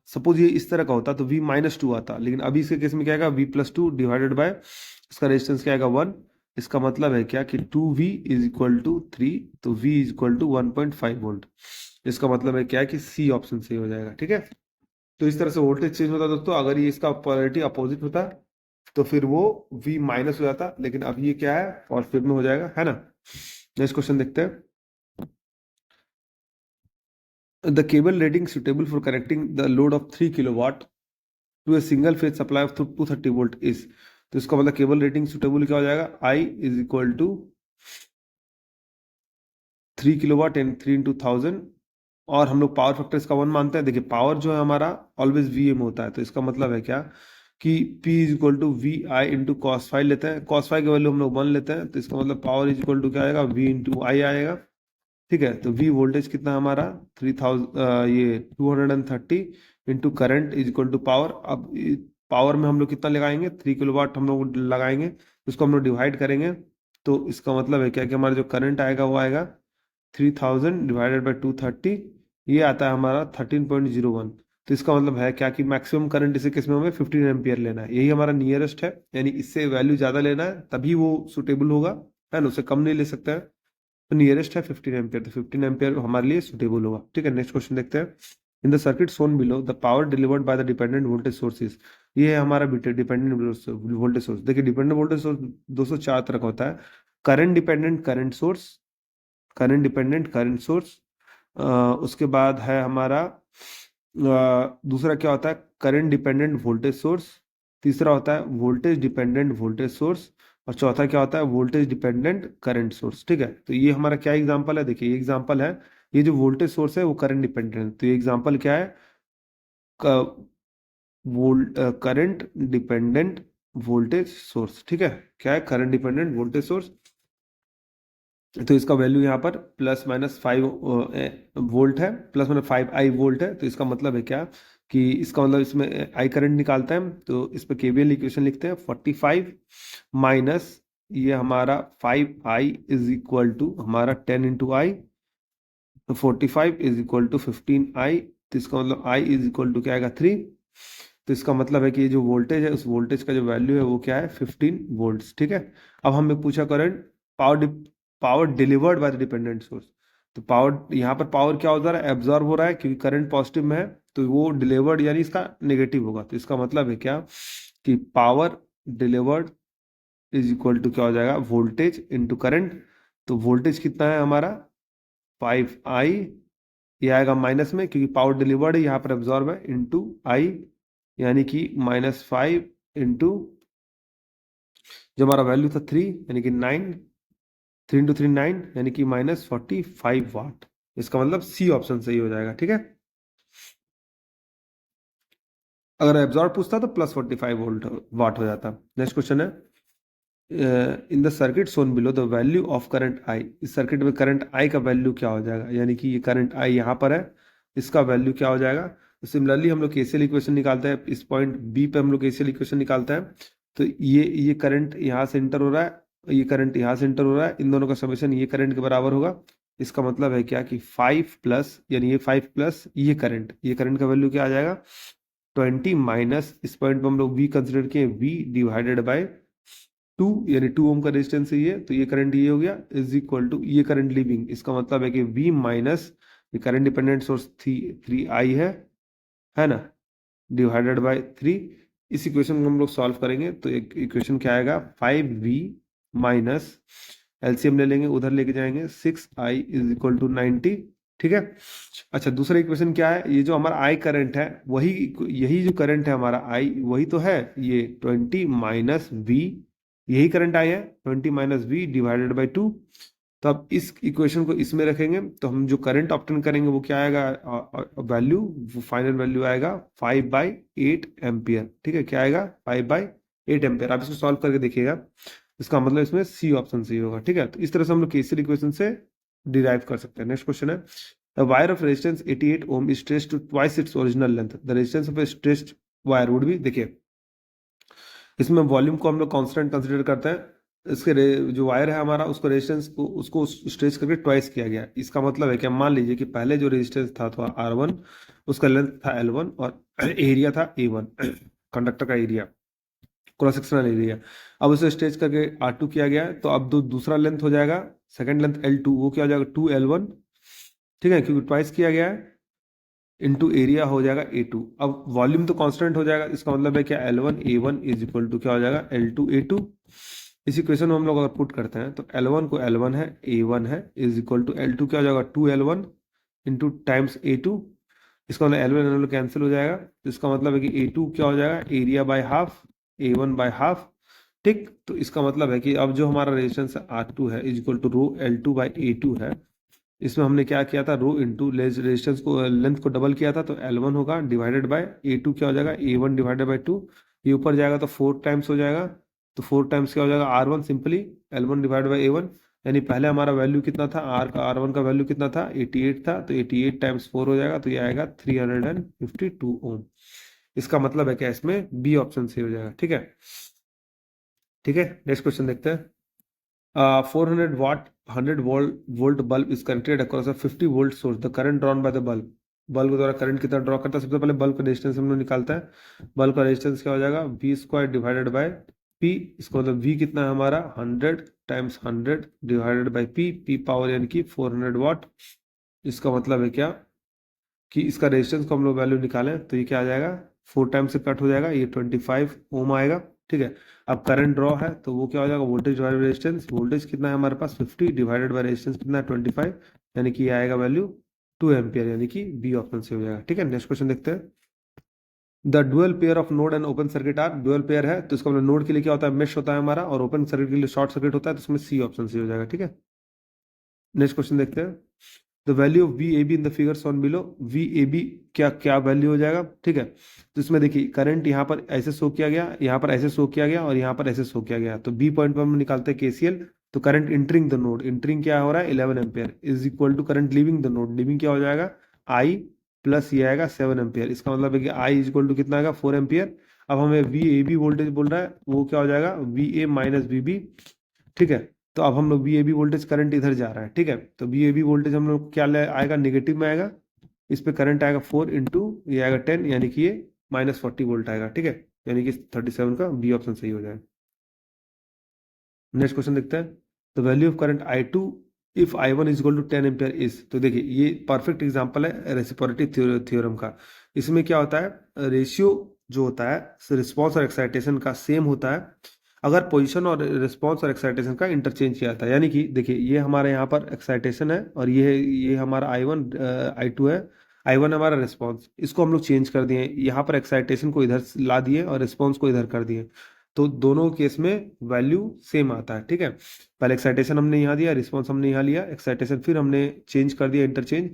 सपोज ये इस तरह का होता तो V माइनस 2 आता, लेकिन अभी इसके केस में क्या आएगा V प्लस 2 डिवाइडेड बाय इसका रेजिस्टेंस क्या आएगा 1, इसका मतलब है क्या कि 2V इज इक्वल टू 3, तो V is equal to 1.5 volt. इसका मतलब है क्या कि सी ऑप्शन सही हो जाएगा। ठीक है, तो इस तरह से वोल्टेज चेंज होता है दोस्तों, अगर ये इसका पोलैरिटी अपोजिट होता तो फिर वो V माइनस हो जाता, लेकिन अब ये क्या है पॉजिटिव में हो जाएगा, है ना। नेक्स्ट क्वेश्चन देखते हैं, the cable rating suitable for connecting the load of 3 kilowatt to a single phase supply of 230 volt is, तो इसका मतलब केबल रेटिंग सुटेबल क्या हो जाएगा, I is equal to 3 kilowatt and 3 into 1000, और हम लोग पावर फैक्टर इसका 1 मानते हैं। देखिए पावर जो है हमारा ऑलवेज वी एम होता है, तो इसका मतलब है क्या कि P is equal to V I into cos five लेते हैं, कॉस फाइव की वैल्यू हम लोग 1 लेते हैं, तो इसका मतलब पावर इज इक्वल टू क्या आएगा, V इंटू आई आएगा। ठीक है, तो V वोल्टेज कितना है हमारा 3000, ये 230 into current is equal to power. अब पावर में हम लोग कितना लगाएंगे, 3 किलोवाट हम लोग लगाएंगे, उसको हम लोग डिवाइड करेंगे, तो इसका मतलब है क्या कि हमारा जो करंट आएगा वो आएगा 3000 डिवाइडेड बाई 230, ये आता है हमारा 13.01। तो इसका मतलब है क्या कि मैक्सिमम करंट इसे किस में हमें 15 एम्पियर लेना है, यही हमारा नियरेस्ट है, यानी इससे वैल्यू ज़्यादा लेना है तभी वो सुटेबल होगा, है ना, उससे कम नहीं ले सकते हैं। तो नियरेस्ट है 15 एम्पियर, तो 15 एम्पियर हमारे लिए सुटेबल होगा। ठीक है, नेक्स्ट क्वेश्चन देखते हैं। इन the circuit Son below the power delivered by the dependent voltage sources, ये है हमारा डिपेंडेंट वोल्टेज सोर्स। देखिए डिपेंडेंट वोल्टेज सोर्स 204 तरह का होता है, current dependent current source, current dependent current source, उसके बाद है हमारा दूसरा क्या होता है, करंट डिपेंडेंट वोल्टेज सोर्स, तीसरा होता है वोल्टेज डिपेंडेंट वोल्टेज सोर्स, और चौथा क्या होता है, वोल्टेज डिपेंडेंट करंट सोर्स। ठीक है, तो ये हमारा क्या एग्जांपल है, देखिए ये एग्जांपल है, ये जो वोल्टेज सोर्स है वो करंट डिपेंडेंट है, तो ये एग्जांपल क्या है, करंट डिपेंडेंट वोल्टेज सोर्स। ठीक है, क्या है, करंट डिपेंडेंट वोल्टेज सोर्स। तो इसका वैल्यू यहाँ पर प्लस माइनस 5 वोल्ट है, प्लस माइनस 5 आई वोल्ट है, तो इसका मतलब है क्या कि इसका मतलब इसमें आई करंट निकालता है, तो इस पर केवीएल इक्वेशन लिखते हैं, 45 माइनस ये हमारा 5 आई इज इक्वल टू हमारा 10 into I, तो 45 इज इक्वल टू 15 I, तो इसका मतलब I इज इक्वल टू क्या आएगा 3, तो इसका मतलब है कि ये जो वोल्टेज है उस वोल्टेज का जो वैल्यू है वो क्या है 15 वोल्ट्स। ठीक है, अब हमें पूछा current power power delivered by the dependent source, तो पावर यहाँ पर पावर क्या हो रहा है, एब्जॉर्ब हो रहा है, क्योंकि करंट पॉजिटिव में है, तो वो डिलीवर्ड यानी इसका नेगेटिव होगा, तो इसका मतलब है क्या कि power delivered is equal to क्या हो जाएगा, वोल्टेज इंटू करंट, तो वोल्टेज कितना है हमारा 5I, ये आएगा माइनस में क्योंकि पावर डिलीवर्ड है, यहाँ पर एब्जॉर्ब है, इंटू आई, यानी कि -5 इंटू जो हमारा वैल्यू था 3 यानी कि 9, 3 into 3 9, यानी कि -45 वाट। इसका मतलब सी ऑप्शन सही हो जाएगा। ठीक है, अगर एब्जॉर्ब पूछता तो +45 वाट हो जाता। नेक्स्ट क्वेश्चन है, इन the circuit Son below the value of current I, इस सर्किट में करंट आई का वैल्यू क्या हो जाएगा, यानी कि ये करंट आई यहाँ पर है, इसका वैल्यू क्या हो जाएगा। तो सिमिलरली हम लोग केसीएल इक्वेशन निकालते हैं, इस पॉइंट बी पे हम लोग केसीएल इक्वेशन निकालते हैं, तो ये करंट यहाँ से इंटर हो रहा है, ये करंट यहाँ से इंटर हो रहा है, इन दोनों का समेशन ये करंट के बराबर होगा। इसका मतलब है क्या कि 5 प्लस, यानी ये 5 प्लस ये करंट का वैल्यू क्या आ जाएगा 20 माइनस, इस पॉइंट पे हम लोग V कंसिडर किए, V डिवाइडेड बाय 2, यानी 2 ओम का रेजिस्टेंस है ये, तो ये करंट ये हो गया इज इक्वल टू ये करंट लीविंग, इसका मतलब है कि V माइनस ये करंट डिपेंडेंट सोर्स 3I है ना, डिवाइडेड बाय 3। इस इक्वेशन को हम लोग सॉल्व करेंगे तो एक इक्वेशन क्या आएगा 5V माइनस, एलसीएम ले लेंगे उधर लेके जाएंगे, 6I इज इक्वल टू 90। ठीक है, अच्छा दूसरा इक्वेशन क्या है, ये जो हमारा आई करंट है वही, यही जो करंट है हमारा आई वही तो है, ये 20 माइनस वी, यही करंट आई है 20 माइनस वी डिवाइडेड बाई 2। तो अब इस इक्वेशन को इसमें रखेंगे तो हम जो करंट ऑब्टेन करेंगे वो क्या आएगा, वैल्यू, वो फाइनल वैल्यू आएगा 5/8 एम्पियर। ठीक है, क्या आएगा 5/8 एम्पियर। आप इसको सॉल्व करके देखिएगा, इसका मतलब इसमें सी ऑप्शन सही होगा। ठीक है, तो इस तरह से हम लोग केसीएल इक्वेशन से डिराइव कर सकते हैं। नेक्स्ट क्वेश्चन है, a wire of resistance 88 ohm is stretched to twice its original length, the resistance of a stretched wire would be, देखिए इसमें वॉल्यूम को हम लोग कांस्टेंट कंसीडर करते हैं, इसके जो वायर है हमारा उसको रेजिस्टेंस को उसको स्ट्रेच करके ट्वाइस किया गया। इसका मतलब है कि मान लीजिए कि पहले जो रेजिस्टेंस था तो R1, उसका लेंथ था L1 और एरिया था A1, कंडक्टर का एरिया, क्रॉस सेक्शनल एरिया। अब उसे स्ट्रेच करके R2 किया गया है, तो अब दूसरा लेंथ हो जाएगा, सेकंड लेंथ L2, वो क्या हो जाएगा 2L1। ठीक है, क्योंकि ट्वाइस किया गया है, इनटू एरिया हो जाएगा A2। अब वॉल्यूम तो कांस्टेंट हो जाएगा, इसका मतलब है क्या L1 A1 is equal to क्या हो जाएगा L2 A2। इस इक्वेशन में हम लोग अगर पुट करते हैं तो L1 को L1 है A1 है इज इक्वल टू L2 क्या हो जाएगा 2L1 इंटू टाइम्स A2, इसका मतलब L1 कैंसिल हो जाएगा, तो इसका मतलब है कि A2 क्या हो जाएगा, area by half, A1 by half. ठीक, तो इसका मतलब है कि अब जो हमारा रेजिस्टेंस R2 है is equal to rho L2 by A2 है। इसमें हमने क्या किया था, रो इंटू रेजिस्टेंस को, लेंथ को डबल किया था, तो L1 होगा डिवाइडेड बाय A2 क्या हो जाएगा, A1 डिवाइडेड बाय 2। ये ऊपर जाएगा तो 4 टाइम्स हो जाएगा, तो 4 टाइम्स क्या हो जाएगा, R1 simply L1 divided by A1। यानी पहले हमारा वैल्यू कितना था, R1 का वैल्यू कितना था, 88 था, तो 88 टाइम्स 4 हो जाएगा, तो ये आएगा 352 ओम। इसका मतलब है क्या, इसमें बी ऑप्शन सही हो जाएगा। ठीक है, ठीक है, नेक्स्ट क्वेश्चन देखते हैं। 400 watt 100 volt bulb is connected across a 50 volt source. The current drawn by the bulb, bulb के द्वारा करंट कितना ड्रॉ करता है, सबसे पहले बल्ब का रेजिस्टेंस हम लोग निकालता है। बल्ब का रेजिस्टेंस क्या हो जाएगा, V square divided by P. इसका मतलब वी कितना है हमारा, 100 times 100 divided by P, P power यानी कि 400 वाट। इसका मतलब है क्या कि इसका रेजिस्टेंस को हम लोग वैल्यू निकालें तो ये क्या आ जाएगा, 4 टाइम से कट हो जाएगा, ये 25 ओम आएगा। ठीक है, अब करंट ड्रॉ है तो वो क्या हो जाएगा, वोल्टेज डिवाइडेड रेजिस्टेंस, वोल्टेज कितना है हमारे पास 50 डिवाइडेड बाय रेजिस्टेंस कितना है 25, यानी कि ये आएगा वैल्यू 2 एम्पियर, यानी कि बी ऑप्शन से हो जाएगा। ठीक है, नेक्स्ट क्वेश्चन देखते हैं। The dual pair of node and open circuit are, dual pair है तो इसका मतलब नोड के लिए क्या होता है, मेश होता है हमारा, और ओपन सर्किट के लिए शॉर्ट सर्किट होता है, तो इसमें सी ऑप्शन से हो जाएगा। ठीक है, नेक्स्ट क्वेश्चन देखते हैं। The value of V A B in the figures on below, V A B क्या क्या वैल्यू हो जाएगा। ठीक है, तो इसमें देखिए करंट यहाँ पर ऐसे शो किया गया, यहाँ पर ऐसे शो किया गया, और यहाँ पर ऐसे शो किया गया, तो बी पॉइंट पर हम निकालते हैं केसीएल। तो current entering the node, entering क्या हो रहा है 11 एम्पियर, is equal to current leaving the node, leaving क्या हो जाएगा आई प्लस ये आएगा 7 एम्पियर। इसका मतलब है कि आई इज इक्वल टू कितना आएगा 4 एम्पियर। अब हमें वी ए बी वोल्टेज बोल रहा है, वो क्या हो जाएगा V A minus V B. ठीक है, तो अब हम लोग V A B voltage current इधर जा रहा है। ठीक है, तो वी ए बी वोल्टेज हम लोग क्या आएगा, नेगेटिव में आएगा, इस पे करंट आएगा 4 इंटू ये आएगा 10, यानी कि ये -40 वोल्ट आएगा। ठीक है, यानी कि 37 का बी ऑप्शन सही हो जाएगा। नेक्स्ट क्वेश्चन देखते हैं। The value of current I2 if I1 is equal to 10 ampere is, तो देखिए ये परफेक्ट एग्जांपल है रेसिप्रोसिटी थ्योरम का। इसमें क्या होता है, रेशियो जो होता है रिस्पॉन्स और एक्साइटेशन का सेम होता है अगर पोजीशन और रिस्पॉन्स और एक्साइटेशन का इंटरचेंज किया जाता है। यानी कि देखिए ये हमारे यहाँ पर एक्साइटेशन है, और ये हमारा I1 I2 है, I1 हमारा रिस्पॉन्स, इसको हम लोग चेंज कर दिए, यहाँ पर एक्साइटेशन को इधर ला दिए और रिस्पॉन्स को इधर कर दिए, तो दोनों केस में वैल्यू सेम आता है। ठीक है, पहले एक्साइटेशन हमने यहाँ दिया, रिस्पॉन्स हमने यहाँ लिया, एक्साइटेशन फिर हमने चेंज कर दिया, इंटरचेंज,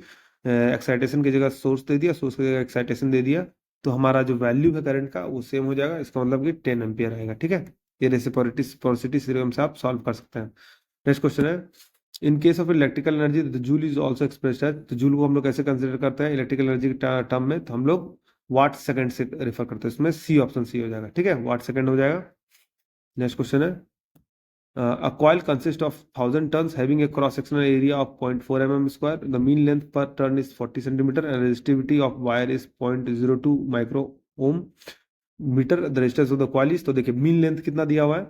एक्साइटेशन की जगह सोर्स दे दिया, सोर्स की जगह एक्साइटेशन दे दिया, तो हमारा जो वैल्यू है करंट का वो सेम हो जाएगा। इसका मतलब कि 10 एम्पियर आएगा। ठीक है, ये रेसिप्रोसिटी थ्योरम से आप सॉल्व कर सकते हैं। नेक्स्ट क्वेश्चन है, in case of electrical energy the joule is also expressed है, तो जूल को हम लोग कैसे कंसिडर करते हैं इलेक्ट्रिकल एनर्जी के टर्म में, तो हम लोग वाट सेकंड से रेफर करते हैं, इसमें सी ऑप्शन सी हो जाएगा। ठीक है, वाट सेकंड हो जाएगा। नेक्स्ट क्वेश्चन है, a coil consists of 1000 turns having a cross sectional area of 0.4 mm square. The mean length per turn is 40 centimeter and resistivity of wire is 0.02 micro ohm meter. The resistance of the coil is, तो देखिए मीन लेंथ कितना दिया हुआ है,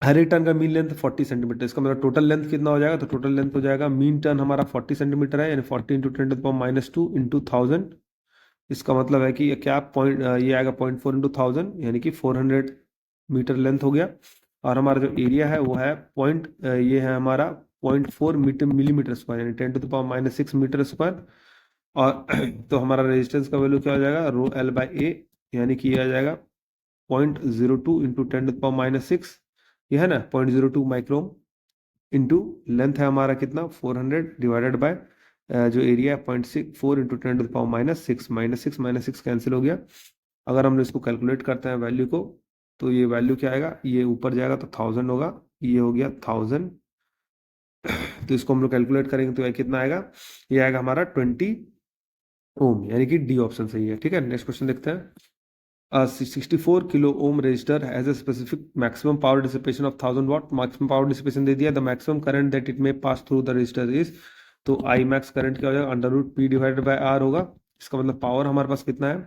हर एक टर्न का मीन लेंथ 40 सेंटीमीटर, इसका मतलब टोटल लेंथ कितना हो जाएगा, तो टोटल लेंथ हो जाएगा, मीन टर्न हमारा 40 सेंटीमीटर है, यानी 40 इंटू 10⁻² इंटू 1000। इसका मतलब है कि ये क्या पॉइंट, ये आएगा 0.4 इंटू 1000, यानी कि 400 मीटर लेंथ हो गया। और हमारा जो एरिया है वो है ये है हमारा 0.4 मीटर मिलीमीटर स्क्वायर, यानी 10⁻⁻6 मीटर स्क्वायर। और तो हमारा रेजिस्टेंस का वैल्यू क्या हो जाएगा, रो एल बाई ए, यानी कि ये आ जाएगा 0.02 इंटू 10⁻⁻6, ये है ना 0.02 माइक्रोम, इंटू लेंथ है हमारा कितना 400 डिवाइडेड बाय जो एरिया है 0.64 इंटू 10⁻⁻6, -6 कैंसिल हो गया। अगर हम इसको कैलकुलेट करते हैं वैल्यू को, तो ये वैल्यू क्या आएगा, ये ऊपर जाएगा तो 1000 होगा, ये हो गया 1000, तो इसको हम लोग कैलकुलेट करेंगे तो ये कितना आएगा, ये आएगा हमारा 20 ओम, यानी कि डी ऑप्शन सही है। ठीक है, नेक्स्ट क्वेश्चन देखते हैं। 64 kilo ohm resistor has a specific maximum power dissipation of 1000 watt, maximum power dissipation दे दिया, the maximum current that it may pass through the resistor is, तो आई मैक्स करंट क्या हो जाएगा under root P divided by R होगा। इसका मतलब पावर हमारे पास कितना है,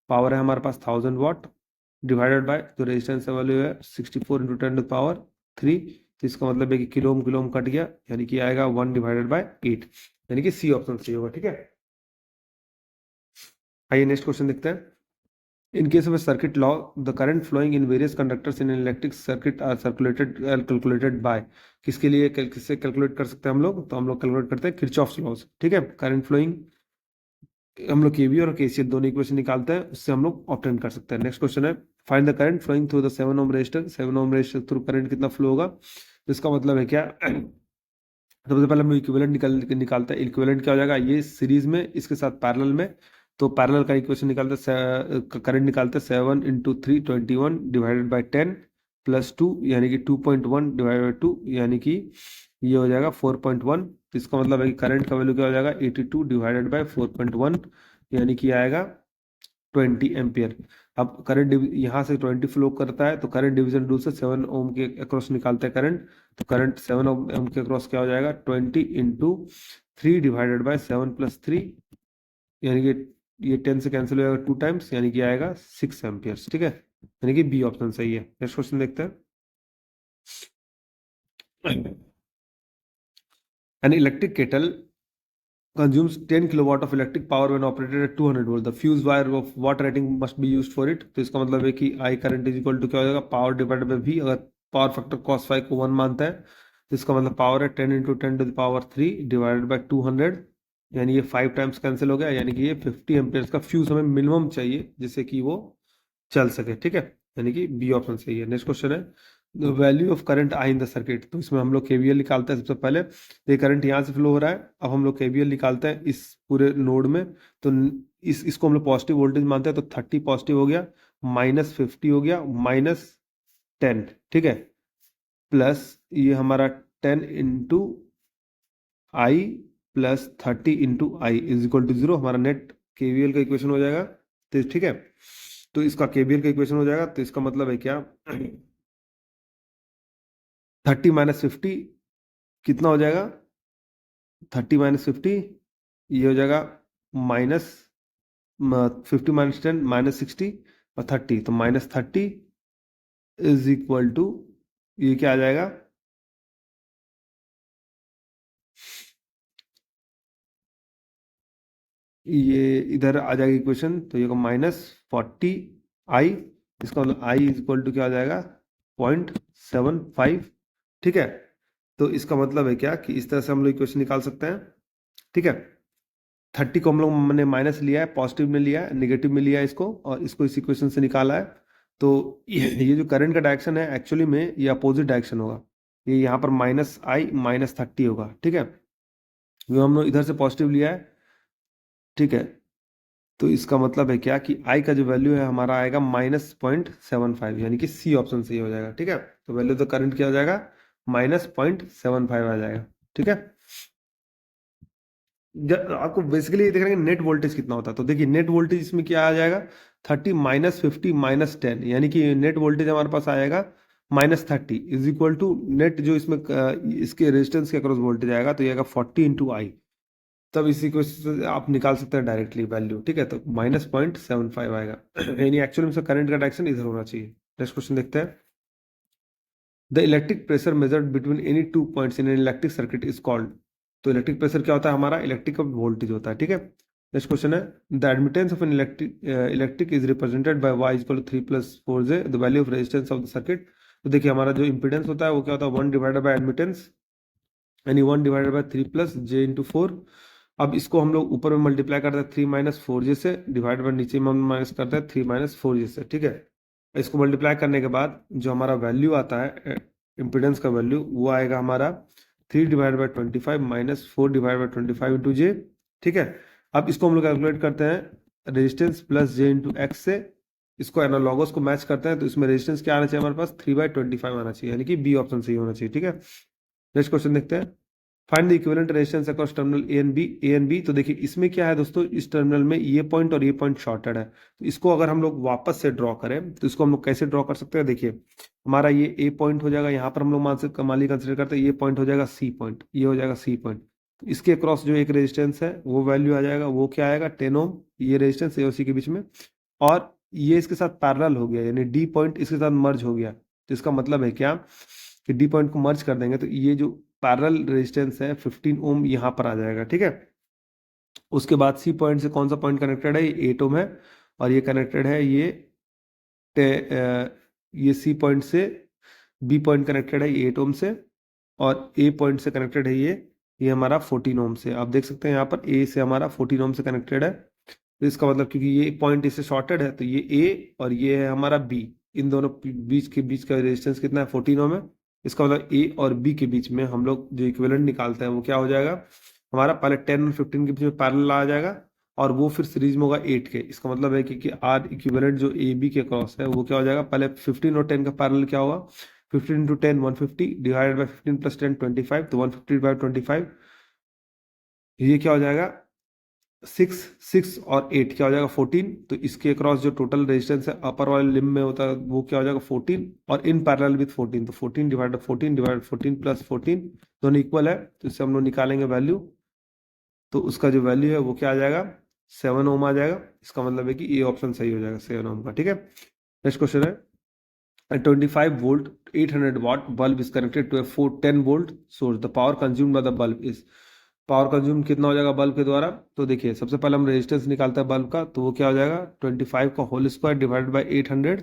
पावर है हमारे पास 1000 वाट डिवाइडेड बाय जो रेजिस्टेंस वैल्यू है 64 इंटू 10⁻3, तो इसका मतलब है कि किलो ओम कट गया, यानी कि आएगा 1 डिवाइडेड बाय 8, यानी कि सी ऑप्शन सही होगा। ठीक है, आइए नेक्स्ट क्वेश्चन देखते हैं। In case of a circuit law, the current flowing in various conductors in an electric circuit are calculated by, किसके लिए किससे कैलकुलेट कर सकते हैं हम लोग, तो हम लोग कैलकुलेट करते हैं किरचॉफ्स लॉज। ठीक है, करंट फ्लोइंग हम लोग केवी और केसीएल दोनों इक्वेशन निकालते हैं, उससे हम लोग ऑब्टेन कर सकते हैं। नेक्स्ट क्वेश्चन है, find the current flowing through the 7 ohm resistor. 7 ohm resistor through current कितना फ्लो होगा, तो इसका मतलब है क्या, सबसे पहले हम इक्विवेलेंट निकालते हैं। इक्विवेलेंट क्या हो जाएगा, ये सीरीज में इसके साथ पैरेलल में, तो पैरेलल का इक्वेशन निकालते हैं, करंट निकालते हैं 7 इंटू 3 21 डिवाइडेड बाई 10 प्लस 2 यानी कि 2.1 डिवाइडेड बाई 2 यानी कि ये हो जाएगा 4.1। तो इसका मतलब है कि करंट का वैल्यू क्या हो जाएगा 82 डिवाइडेड बाई 4.1 यानी कि आएगा 20 एम्पियर। अब करंट यहाँ से 20 फ्लो करता है, तो करंट डिवीजन रूल से 7 ओम के अक्रॉस निकालते हैं करंट। तो करंट 7 ओम के अक्रॉस क्या हो जाएगा 20 इंटू 3 डिवाइडेड बाय 7 प्लस 3 यानी कि ये 10 से कैंसिल हो जाएगा 2 टाइम्स यानी कि आएगा 6 एम्पियर्स। ठीक है, यानी कि बी ऑप्शन सही है। नेक्स्ट क्वेश्चन देखते हैं। An electric kettle consumes 10 kilowatt of electric power when operated at 200 volt. The fuse wire of what rating must be used for it? तो इसका मतलब है कि I current is equal to क्या हो जाएगा, पावर डिवाइडेड बाय V। अगर पावर फैक्टर cos फाई को 1 मानता है, तो इसका मतलब पावर है 10 into 10 to the power 3 divided by 200 यानी ये 5 टाइम्स कैंसिल हो गया, यानी कि ये 50 एम्पियर्स का फ्यूज हमें मिनिमम चाहिए जिससे कि वो चल सके। ठीक है, यानी कि बी ऑप्शन सही है। नेक्स्ट क्वेश्चन है, the value of current I in the circuit. तो इसमें हम लोग केवीएल निकालते हैं सबसे पहले। तो ये करंट यहाँ से फ्लो हो रहा है, अब हम लोग केवीएल निकालते हैं इस पूरे नोड में। तो इसको हम लोग पॉजिटिव वोल्टेज मानते हैं, तो 30 पॉजिटिव हो गया, माइनस 50 हो गया, माइनस 10। ठीक है, प्लस ये हमारा 10 into I plus 30 into I is equal to 0, हमारा नेट केवीएल का इक्वेशन हो जाएगा। तो ठीक है, तो इसका केवीएल का इक्वेशन हो जाएगा, तो इसका मतलब है क्या 30 माइनस 50 कितना हो जाएगा, 30 माइनस 50 ये हो जाएगा माइनस 50 माइनस 10 माइनस 60 और 30, तो माइनस 30 इज इक्वल टू ये क्या आ जाएगा, ये इधर आ जाएगा इक्वेशन, तो ये माइनस 40 आई, इसका मतलब आई इज इक्वल टू क्या आ जाएगा 0.75। ठीक है, तो इसका मतलब है क्या कि इस तरह से हम लोग इक्वेशन निकाल सकते हैं। ठीक है, 30 को हम लोग ने माइनस लिया है, पॉजिटिव में लिया है, नेगेटिव में लिया है इसको, और इसको इस इक्वेशन से निकाला है। तो ये जो करंट का डायरेक्शन है एक्चुअली में ये अपोजिट डायरेक्शन होगा, ये यहाँ पर माइनस आई माइनस 30 होगा। ठीक है, जो हम लोग इधर से पॉजिटिव लिया है। ठीक है, तो इसका मतलब है क्या कि आई का जो वैल्यू है हमारा आएगा -0.75 यानी कि सी ऑप्शन सही हो जाएगा। ठीक है, तो वैल्यू तो करंट क्या हो जाएगा -0.75 आ जाएगा। ठीक है, आपको बेसिकली ये देखना है नेट वोल्टेज कितना होता है। तो देखिए नेट वोल्टेज इसमें क्या आ जाएगा 30 माइनस 50 माइनस 10 यानी कि नेट वोल्टेज हमारे पास आएगा -30 इज इक्वल टू नेट जो इसमें इसके रेजिस्टेंस के अक्रॉस वोल्टेज आएगा, तो ये आएगा 40 इंटू आई। तब इसी को से आप निकाल सकते हैं डायरेक्टली वैल्यू। ठीक है, तो -0.75 आएगा यानी एक्चुअली में करंट का डायरेक्शन इधर होना चाहिए। नेक्स्ट क्वेश्चन देखते हैं, the electric pressure measured between any 2 points in an electric circuit is called. तो इलेक्ट्रिक प्रेशर क्या होता है हमारा, इलेक्ट्रिक वोल्टेज होता है। ठीक है, नेक्स्ट क्वेश्चन है, the admittance of an electric is represented by Y equal to 3 plus 4 J the value of resistance of the circuit. तो देखिए हमारा जो इंपिडेंस होता है वो क्या होता है 1 डिवाइडेड बाय एडमिटेंस यानी 1 divided bye 3 plus J into 4। अब इसको हम लोग ऊपर में मल्टीप्लाई करते हैं 3 माइनस 4 जे से, डिवाइड बाय नीचे में हम माइनस करते हैं 3 माइनस 4 जे से। ठीक है, इसको मल्टीप्लाई करने के बाद जो हमारा वैल्यू आता है इम्पिडेंस का वैल्यू वो आएगा हमारा 3 divide by 25 minus 4 divide by 25 into J. ठीक है, अब इसको हम लोग कैलकुलेट करते हैं resistance plus J into X से, इसको एनालॉगस को मैच करते हैं, तो इसमें रेजिस्टेंस क्या आना चाहिए हमारे पास 3/25 आना चाहिए यानी कि बी ऑप्शन सही होना चाहिए। ठीक है, नेक्स्ट क्वेश्चन देखते हैं, find the equivalent resistance across terminal A and B. तो देखिए इसमें क्या है दोस्तों, इस टर्मिनल में ये पॉइंट और ये पॉइंट शॉर्टेड है, तो इसको अगर हम लोग वापस से ड्रॉ करें तो इसको हम लोग कैसे ड्रॉ कर सकते हैं। देखिए हमारा ये ए पॉइंट हो जाएगा, यहाँ पर हम लोग माली कंसिडर करते हैं, ये पॉइंट हो जाएगा सी पॉइंट, ये हो जाएगा सी पॉइंट। तो इसके अक्रॉस जो एक रेजिस्टेंस है वो वैल्यू आ जाएगा, वो क्या आएगा 10 ओम, ये रेजिस्टेंस ए और सी के बीच में, और ये इसके साथ पैरेलल हो गया यानी डी पॉइंट इसके साथ मर्ज हो गया। तो इसका मतलब है क्या कि डी पॉइंट को मर्ज कर देंगे तो ये जो पैरेलल रेजिस्टेंस है 15 ओम यहाँ पर आ जाएगा। ठीक है, उसके बाद सी पॉइंट से कौन सा पॉइंट कनेक्टेड है, ये 8 ओम है, और ये कनेक्टेड है ये सी पॉइंट से बी पॉइंट कनेक्टेड है ये 8 ओम से, और ए पॉइंट से कनेक्टेड है ये हमारा 14 ओम से। आप देख सकते हैं यहाँ पर ए से हमारा 14 ओम से कनेक्टेड है। तो इसका मतलब क्योंकि ये पॉइंट इससे शॉर्टेड है तो ये ए और ये है हमारा बी, इन दोनों बीच का रेजिस्टेंस कितना है 14 ओम है। इसका मतलब ए और बी के बीच में हम लोग जो इक्विवेलेंट निकालते हैं वो क्या हो जाएगा हमारा, पहले 10 और 15 के बीच में पैरेलल आ जाएगा और वो फिर सीरीज में होगा 8 के। इसका मतलब है कि आर इक्विवेलेंट जो ए बी के क्रॉस है वो क्या हो जाएगा, पहले 15 और 10 का पैरेलल क्या होगा, 15 इंटू 10 150 डिवाइडेड बाई 15 प्लस 10 25, तो 150 डिवाइड 25 ये क्या हो जाएगा 6 और 8 क्या हो जाएगा 14। तो इसके अक्रॉस जो टोटल रेजिस्टेंस है अपर वाले लिम्ब में होता है वो क्या हो जाएगा 14 और इन पैरेलल विथ 14, तो 14 डिवाइड 14 डिवाइड 14 प्लस 14 दोनों इक्वल है, तो इससे हम लोग निकालेंगे वैल्यू। तो उसका जो वैल्यू है वो क्या आ जाएगा 7 ओम आ जाएगा। इसका मतलब है कि ये ऑप्शन सही हो जाएगा 7 ओम का। ठीक है, नेक्स्ट क्वेश्चन है a 25 volt 800 watt bulb is connected to a 10 volt source. The power consumed by the bulb is, power consume कितना हो जाएगा बल्ब के द्वारा, तो देखिए सबसे पहले हम रेजिस्टेंस निकालते हैं बल्ब का, तो वो क्या हो जाएगा 25 का होल स्क्वायर डिवाइडेड बाई 800।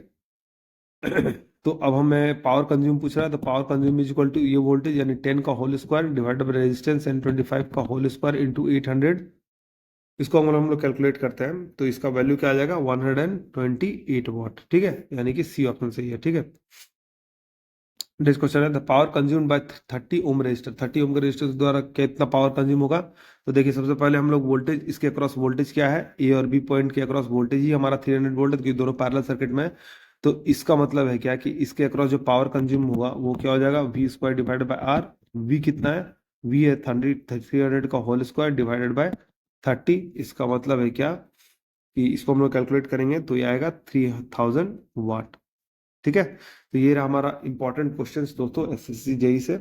तो अब हमें पावर कंज्यूम पूछ रहा है, तो power consume is equal to ये वोल्टेज यानी 10 का whole square divided by resistance and 25 का होल स्क्वायर इंटू 800। इसको अगर हम लोग कैलकुलेट करते हैं तो इसका वैल्यू क्या आ जाएगा 128 वाट। ठीक है, यानी कि सी ऑप्शन सही है। ठीक है, नेक्स्ट क्वेश्चन है the power consumed by 30 ohm resistor, 30 ohm के रेजिस्टर द्वारा कितना पावर कंज्यूम होगा। तो देखिए सबसे पहले हम लोग वोल्टेज, इसके अक्रॉस वोल्टेज क्या है, ए और बी पॉइंट के अक्रॉस वोल्टेज ही हमारा 300 वोल्ट है क्योंकि दोनों पैरेलल सर्किट में है। तो इसका मतलब है क्या कि इसके अक्रॉस जो पावर कंज्यूम होगा वो क्या हो जाएगा V square divided by R. V कितना है, वी है 300 का होल स्क्वायर डिवाइडेड बाय 30। इसका मतलब है क्या कि इसको हम लोग कैलकुलेट करेंगे तो ये आएगा 3000 वाट। ठीक है, तो ये रहा हमारा इंपॉर्टेंट क्वेश्चंस दोस्तों एसएससी जेई से।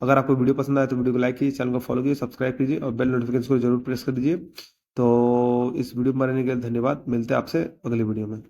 अगर आपको वीडियो पसंद आए तो वीडियो को लाइक कीजिए, चैनल को फॉलो कीजिए, सब्सक्राइब कीजिए और बेल नोटिफिकेशन को जरूर प्रेस कर दीजिए। तो इस वीडियो में रहने के लिए धन्यवाद, मिलते हैं आपसे अगली वीडियो में।